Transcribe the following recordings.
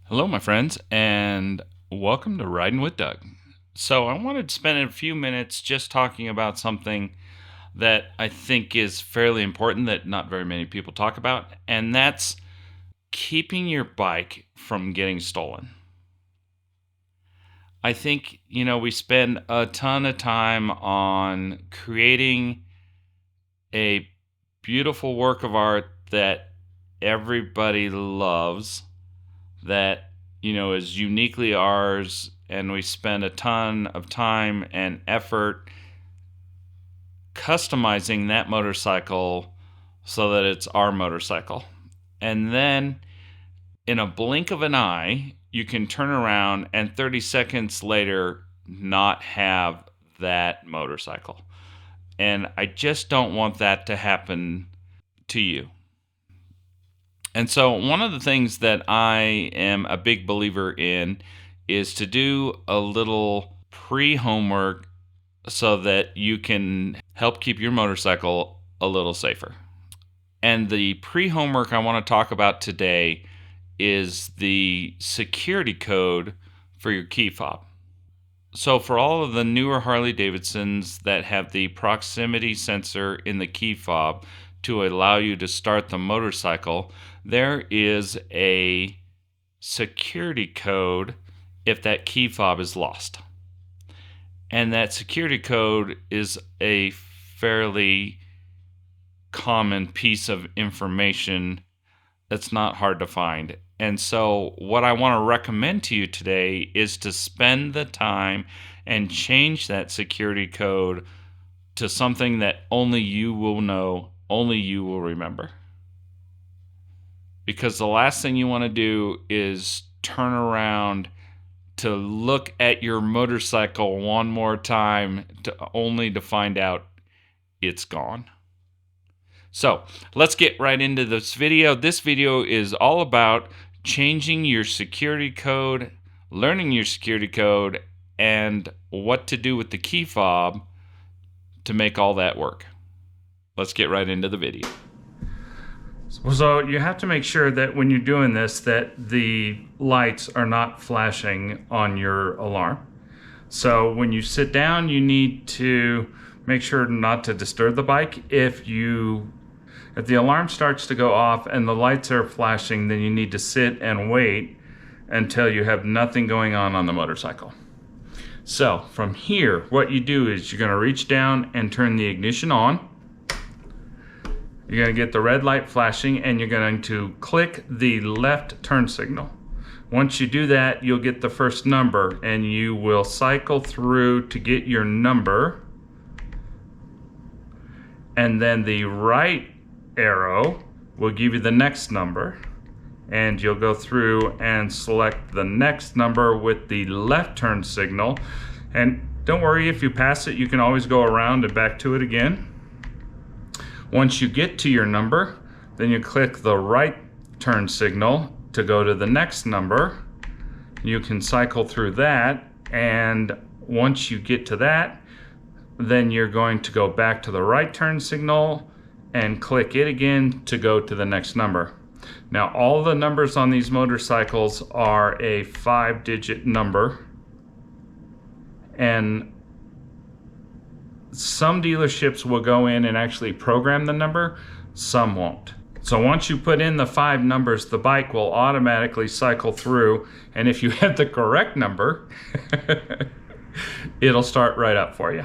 Hello, my friends, and welcome to Riding with Doug. So, I wanted to spend a few minutes just talking about something that I think is fairly important that not very many people talk about, and that's keeping your bike from getting stolen. I think, we spend a ton of time on creating a beautiful work of art that everybody loves, that is uniquely ours, and we spend a ton of time and effort customizing that motorcycle so that it's our motorcycle. And then in a blink of an eye, you can turn around and 30 seconds later not have that motorcycle. And I just don't want that to happen to you. And so, one of the things that I am a big believer in is to do a little pre homework so that you can help keep your motorcycle a little safer. And the pre homework I want to talk about today is the security code for your key fob. So, for all of the newer Harley Davidsons that have the proximity sensor in the key fob to allow you to start the motorcycle, there is a security code if that key fob is lost. And that security code is a fairly common piece of information that's not hard to find. And so what I want to recommend to you today is to spend the time and change that security code to something that only you will know, only you will remember. Because the last thing you want to do is turn around to look at your motorcycle one more time only to find out it's gone. So let's get right into this video. This video is all about changing your security code, learning your security code, and what to do with the key fob to make all that work. Let's get right into the video. So you have to make sure that when you're doing this that the lights are not flashing on your alarm. So when you sit down, you need to make sure not to disturb the bike. If the alarm starts to go off and the lights are flashing, then you need to sit and wait until you have nothing going on the motorcycle. So from here, what you do is you're going to reach down and turn the ignition on. You're going to get the red light flashing, and you're going to click the left turn signal. Once you do that, you'll get the first number, and you will cycle through to get your number. And then the right arrow will give you the next number, and you'll go through and select the next number with the left turn signal. And don't worry, if you pass it, you can always go around and back to it again. Once you get to your number, then you click the right turn signal to go to the next number. You can cycle through that, and once you get to that, then you're going to go back to the right turn signal and click it again to go to the next number. Now, all the numbers on these motorcycles are a 5-digit number, and some dealerships will go in and actually program the number, some won't. So once you put in the 5 numbers, the bike will automatically cycle through, and if you have the correct number, it'll start right up for you.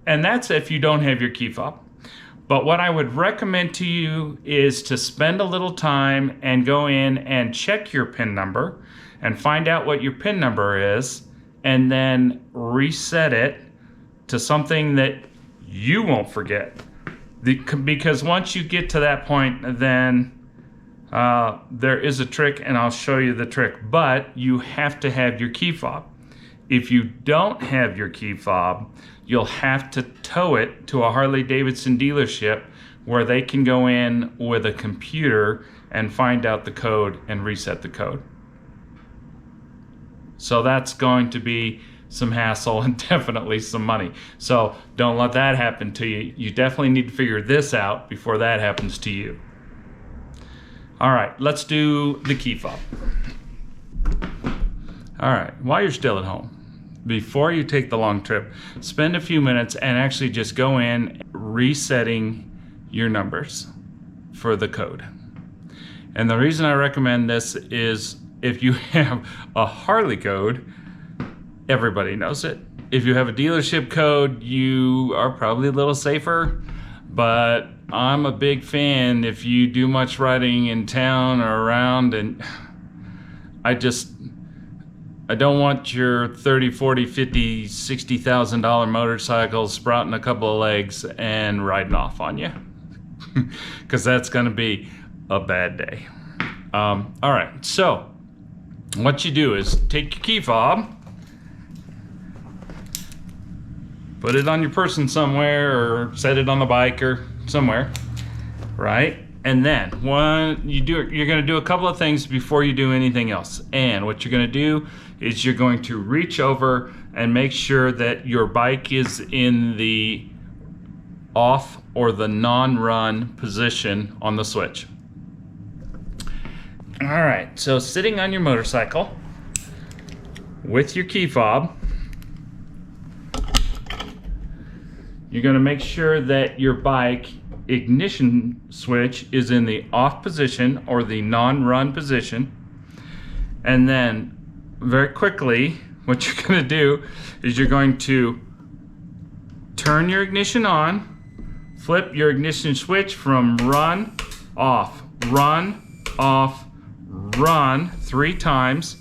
And that's if you don't have your key fob. But what I would recommend to you is to spend a little time and go in and check your PIN number and find out what your PIN number is, and then reset it to something that you won't forget. Because once you get to that point, then there is a trick, and I'll show you the trick, but you have to have your key fob. If you don't have your key fob, you'll have to tow it to a Harley Davidson dealership where they can go in with a computer and find out the code and reset the code. So that's going to be some hassle and definitely some money. So don't let that happen to you. You definitely need to figure this out before that happens to you. All right, let's do the key fob. All right, while you're still at home, before you take the long trip, spend a few minutes and actually just go in resetting your numbers for the code. And the reason I recommend this is if you have a Harley code, everybody knows it. If you have a dealership code, you are probably a little safer, but I'm a big fan if you do much riding in town or around, and I don't want your 30, 40, 50, $60,000 motorcycle sprouting a couple of legs and riding off on you, because that's going to be a bad day. All right, so what you do is take your key fob, put it on your person somewhere, or set it on the bike or somewhere, right? And then when you do it, you're going to do a couple of things before you do anything else. And what you're going to do is you're going to reach over and make sure that your bike is in the off or the non-run position on the switch. All right, so sitting on your motorcycle with your key fob, you're going to make sure that your bike ignition switch is in the off position or the non-run position. And then very quickly, what you're going to do is you're going to turn your ignition on, flip your ignition switch from run, off, run 3 times,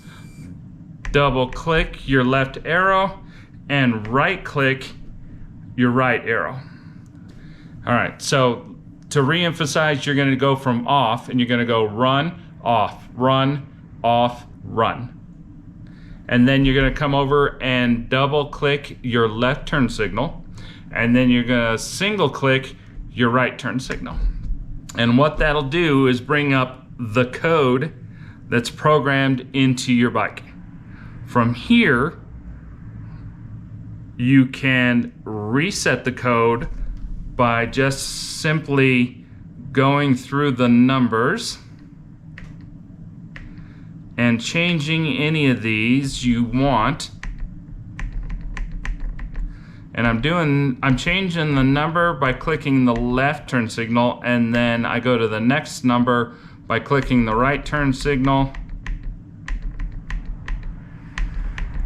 double click your left arrow, and right click your right arrow. All right, so to re-emphasize, you're going to go from off and you're going to go run, off, run. And then you're going to come over and double click your left turn signal, and then you're going to single click your right turn signal. And what that'll do is bring up the code that's programmed into your bike. From here, you can reset the code by just simply going through the numbers and changing any of these you want. And I'm changing the number by clicking the left turn signal, and then I go to the next number by clicking the right turn signal.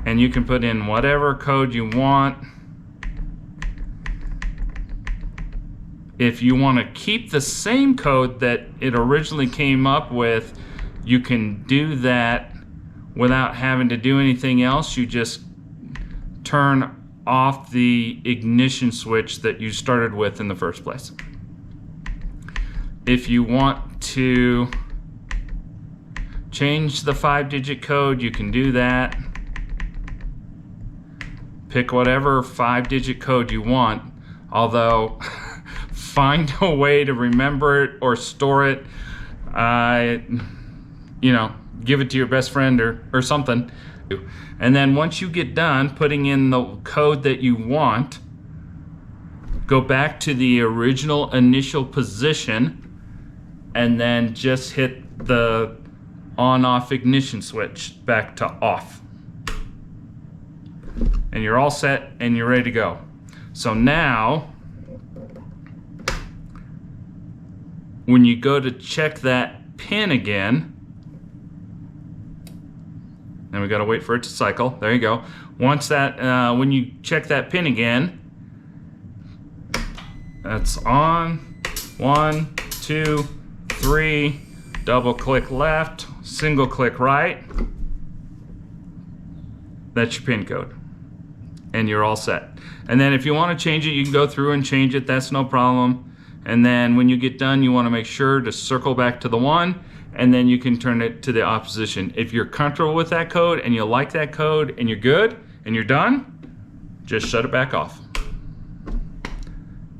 And you can put in whatever code you want. If you want to keep the same code that it originally came up with, you can do that without having to do anything else. You just turn off the ignition switch that you started with in the first place. If you want to change the 5-digit code, you can do that. Pick whatever 5-digit code you want, although find a way to remember it or store it. Give it to your best friend or something. And then once you get done putting in the code that you want, go back to the original initial position and then just hit the on-off ignition switch back to off. And you're all set and you're ready to go. So now, when you go to check that pin again, and we got to wait for it to cycle. There you go. Once that, when you check that pin again, that's on. 1, 2, 3. Double click left, single click right. That's your pin code. And you're all set. And then if you want to change it, you can go through and change it. That's no problem. And then when you get done, you want to make sure to circle back to the 1, and then you can turn it to the opposition. If you're comfortable with that code and you like that code and you're good and you're done, just shut it back off.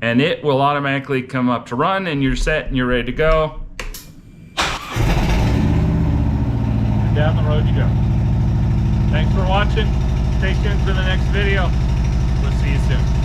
And it will automatically come up to run, and you're set and you're ready to go. And down the road you go. Thanks for watching. Stay tuned for the next video. We'll see you soon.